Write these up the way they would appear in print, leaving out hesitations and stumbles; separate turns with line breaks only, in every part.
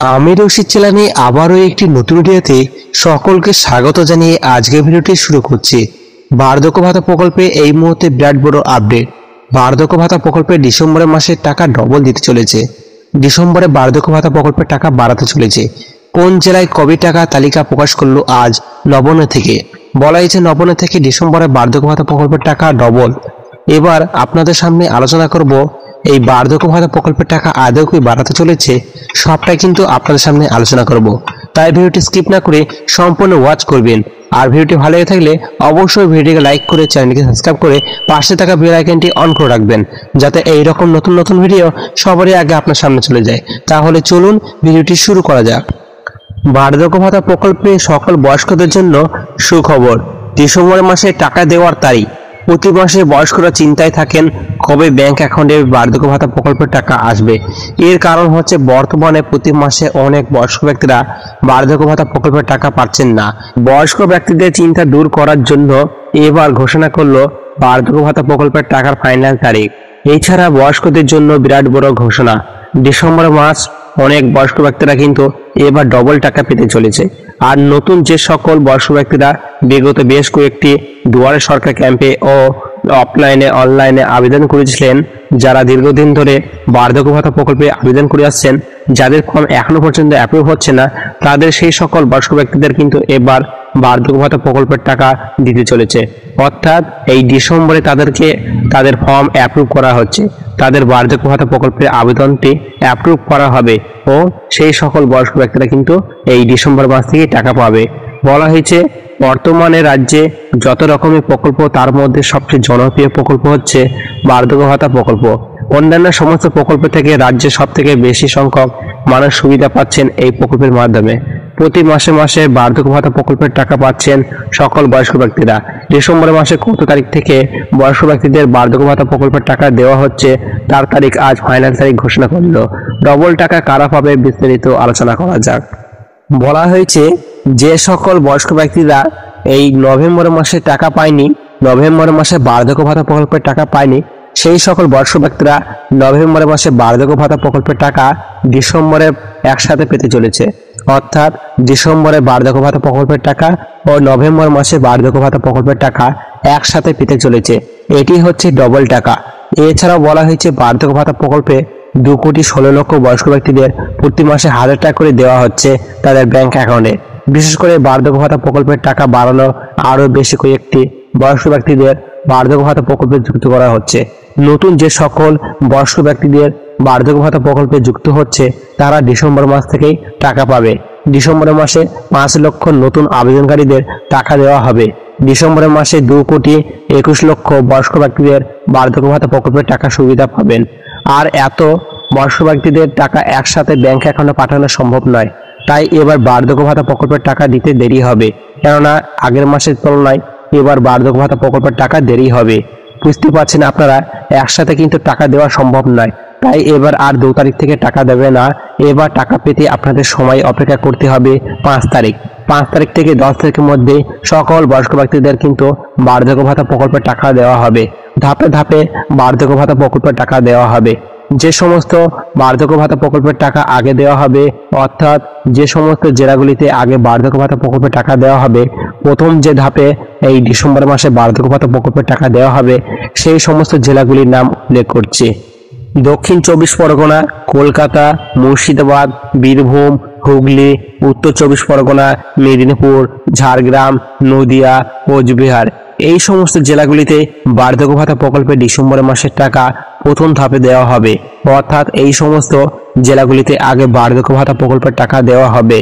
আমি রশিদ চেলানি আবারও একটি নতুন ভিডিওতে সকলকে স্বাগত জানিয়ে আজকের ভিডিওটি শুরু করছি। বার্ধক্য ভাতা প্রকল্পে এই মুহূর্তে বিরাট বড় আপডেট। বার্ধক্য ভাতা প্রকল্পে ডিসেম্বরের মাসে টাকা ডবল দিতে চলেছে। ডিসেম্বরে বার্ধক্য ভাতা প্রকল্পের টাকা বাড়াতে চলেছে। কোন জেলায় কবে টাকা তালিকা প্রকাশ করলো আজ নবান্ন থেকে। বলা হয়েছে নবান্ন থেকে ডিসেম্বরে বার্ধক্য ভাতা প্রকল্পের টাকা ডবল। এবার আপনাদের সামনে আলোচনা করব এই বার্ধক্য ভাতা প্রকল্পের টাকা আদৌ কি বাড়াতে চলেছে, সবটাই কিন্তু আপনাদের সামনে আলোচনা করব। তাই ভিডিওটি স্কিপ না করে সম্পূর্ণ ওয়াচ করবেন। আর ভিডিওটি ভালো লেগে থাকলে অবশ্যই ভিডিওটিকে লাইক করে চ্যানেলটিকে সাবস্ক্রাইব করে পাশে থাকা বেল আইকনটি অন করে রাখবেন, যাতে এই রকম নতুন নতুন ভিডিও সবারই আগে আপনার সামনে চলে যায়। তাহলে চলুন ভিডিওটি শুরু করা যাক। বার্ধক্য ভাতা প্রকল্পে সকল বয়স্কদের জন্য সুখবর। ডিসেম্বর মাসে টাকা দেওয়ার তারিখ। প্রতি মাসে বয়স্করা চিন্তায় থাকেন কবে ব্যাংক অ্যাকাউন্টে বার্ধক্য ভাতা প্রকল্পের টাকা আসবে। এর কারণ হচ্ছে বর্তমানে প্রতি মাসে অনেক বয়স্ক ব্যক্তিরা বার্ধক্য ভাতা প্রকল্পের টাকা পাচ্ছেন না। বয়স্ক ব্যক্তিদের চিন্তা দূর করার জন্য এবার ঘোষণা করলো বার্ধক্য ভাতা প্রকল্পের টাকার ফাইনাল তারিখ। এছাড়া বয়স্কদের জন্য বিরাট বড় ঘোষণা। ডিসেম্বর মাস অনেক বয়স্ক ব্যক্তিরা কিন্তু এবার ডবল টাকা পেতে চলেছে। আর নতুন যে সকল বয়স্ক ব্যক্তিরা বিগত বেশ কয়েকটি দুয়ারে সরকার ক্যাম্পে ও অফলাইনে অনলাইনে আবেদন করেছিলেন, যারা দীর্ঘদিন ধরে বার্ধক্য ভাতা প্রকল্পে আবেদন করে আসছেন, যাদের ফর্ম এখনো পর্যন্ত অ্যাপ্রুভ হচ্ছে না, তাদের সেই সকল বয়স্ক ব্যক্তিদের কিন্তু এবার বার্ধক্য ভাতা প্রকল্পের টাকা দিতে চলেছে। অর্থাৎ এই ডিসেম্বরে তাদেরকে তাদের ফর্ম অ্যাপ্রুভ করা হচ্ছে, তাদের বার্ধক্য ভাতা প্রকল্পের আবেদনটি অ্যাপ্রুভ করা হবে ও সেই সকল বয়স্ক ব্যক্তিরা কিন্তু এই ডিসেম্বর মাস থেকে টাকা পাবে। বলা হয়েছে বর্তমানে রাজ্যে যত রকমের প্রকল্প তার মধ্যে সবচেয়ে জনপ্রিয় প্রকল্প হচ্ছে বার্ধক্য ভাতা প্রকল্প। অন্যান্য সমস্ত প্রকল্প থেকে রাজ্যে সব থেকে বেশি সংখ্যক মানুষ সুবিধা পাচ্ছেন এই প্রকল্পের মাধ্যমে। প্রতি মাসে মাসে বার্ধক্য ভাতা প্রকল্পের টাকা পাচ্ছেন সকল বয়স্ক ব্যক্তিরা। ডিসেম্বর মাসে কত তারিখ থেকে বয়স্ক ব্যক্তিদের বার্ধক্য ভাতা প্রকল্পের টাকা দেওয়া হচ্ছে তার তারিখ আজ ফাইনাল তারিখ ঘোষণা করলো। ডবল টাকা কারা পাবে বিস্তারিত আলোচনা করা যাক। বলা হয়েছে যে সকল বয়স্ক ব্যক্তিরা এই নভেম্বর মাসে টাকা পায়নি, নভেম্বর মাসে বার্ধক্য ভাতা প্রকল্পের টাকা পায়নি, সেই সকল বয়স্ক ব্যক্তিরা নভেম্বর মাসে বার্ধক্য ভাতা প্রকল্পের টাকা ডিসেম্বরে একসাথে পেতে চলেছে। অর্থাৎ ডিসেম্বরে বার্ধক্য ভাতা প্রকল্পের টাকা ও নভেম্বর মাসে বার্ধক্য ভাতা প্রকল্পের টাকা একসাথে পেতে চলেছে। এটি হচ্ছে ডবল টাকা। এছাড়াও বলা হয়েছে বার্ধক্য ভাতা প্রকল্পে 2,16,00,000 বয়স্ক ব্যক্তিদের প্রতি মাসে 1,000 টাকা করে দেওয়া হচ্ছে তাদের ব্যাংক অ্যাকাউন্টে। বিশেষ করে বার্ধক্য ভাতা প্রকল্পের টাকা বাড়ানো আরও বেশি কয়েকটি বয়স্ক ব্যক্তিদের বার্ধক্য ভাতা প্রকল্পে যুক্ত করা হচ্ছে। নতুন যে সকল বয়স্ক ব্যক্তিদের বার্ধক্য ভাতা প্রকল্পে যুক্ত হচ্ছে তারা ডিসেম্বর মাস থেকেই টাকা পাবে। ডিসেম্বর মাসে 5 লক্ষ নতুন আবেদনকারীদের টাকা দেওয়া হবে। ডিসেম্বর মাসে 2,21,00,000 বয়স্ক ব্যক্তিদের বার্ধক্য ভাতা প্রকল্পের টাকা সুবিধা পাবেন। আর এত বয়স্ক ব্যক্তিদের টাকা একসাথে ব্যাংক অ্যাকাউন্টে পাঠানো সম্ভব নয়, তাই এবার বার্ধক্য ভাতা প্রকল্পের টাকা দিতে দেরি হবে। কেননা আগের মাসের তুলনায় এবার বার্ধক্য ভাতা প্রকল্পের টাকা দেরি হবে। বুঝতে পারছেন আপনারা, একসাথে কিন্তু টাকা দেওয়া সম্ভব নয়। তাই এবার আর 2 তারিখ থেকে টাকা দেবে না। এবার টাকা পেতে আপনাদের সময় অপেক্ষা করতে হবে 5 তারিখ। 5 তারিখ থেকে 10 তারিখের মধ্যে সকল বয়স্ক ব্যক্তিদের কিন্তু বার্ধক্য ভাতা প্রকল্পের টাকা দেওয়া হবে। ধাপে ধাপে বার্ধক্য ভাতা প্রকল্পের টাকা দেওয়া হবে। যে সমস্ত বার্ধক্য ভাতা প্রকল্পের টাকা আগে দেওয়া হবে, অর্থাৎ যে সমস্ত জেলাগুলিতে আগে বার্ধক্য ভাতা প্রকল্পের টাকা দেওয়া হবে, প্রথম যে ধাপে এই ডিসেম্বর মাসে বার্ধক্য ভাতা প্রকল্পের টাকা দেওয়া হবে, সেই সমস্ত জেলাগুলির নাম উল্লেখ করছি। দক্ষিণ 24 পরগনা, কলকাতা, মুর্শিদাবাদ, বীরভূম, হুগলি, উত্তর 24 পরগনা, মেদিনীপুর, ঝাড়গ্রাম, নদিয়া, কোচবিহার, এই সমস্ত জেলাগুলিতে বার্ধক্য ভাতা প্রকল্পে ডিসেম্বর মাসের টাকা প্রথম ধাপে দেওয়া হবে। অর্থাৎ এই সমস্ত জেলাগুলিতে আগে বার্ধক্য ভাতা প্রকল্পের টাকা দেওয়া হবে।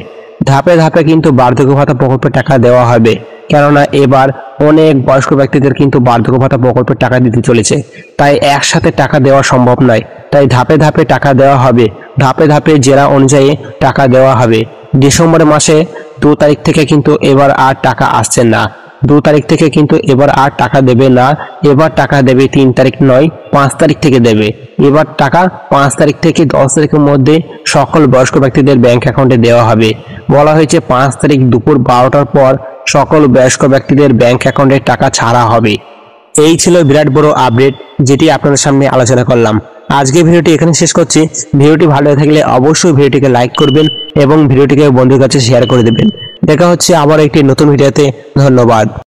ধাপে ধাপে কিন্তু বার্ধক্য ভাতা প্রকল্পের টাকা দেওয়া হবে, কেননা এবার অনেক বয়স্ক ব্যক্তিদের কিন্তু বার্ধক্য ভাতা প্রকল্পের টাকা দিতে চলেছে। তাই একসাথে টাকা দেওয়া সম্ভব নয়, তাই ধাপে ধাপে টাকা দেওয়া হবে। ধাপে ধাপে জেলা অনুযায়ী টাকা দেওয়া হবে। ডিসেম্বর মাসে 2 তারিখ থেকে কিন্তু এবার আর টাকা আসছে না। 2 তারিখ থেকে কিন্তু এবার আর টাকা দেবে না। এবার টাকা দেবে 3 তারিখ নয়, 5 তারিখ থেকে দেবে। এবার টাকা 5 তারিখ থেকে 10 তারিখের মধ্যে সকল বয়স্ক ব্যক্তিদের ব্যাংক অ্যাকাউন্টে দেওয়া হবে। বলা হয়েছে 5 তারিখ দুপুর 12টার পর সকল বয়স্ক ব্যক্তিদের ব্যাংক অ্যাকাউন্টে টাকা ছাড়া হবে। এই ছিল বিরাট বড় আপডেট, যেটি আপনাদের সামনে আলোচনা করলাম। আজকে ভিডিওটি এখানে শেষ করছি। ভিডিওটি ভালো লেগে থাকলে অবশ্যই ভিডিওটিকে লাইক করবেন এবং ভিডিওটিকে বন্ধুদের কাছে শেয়ার করে দেবেন। দেখা হচ্ছে আবার একটি নতুন ভিডিওতে। ধন্যবাদ।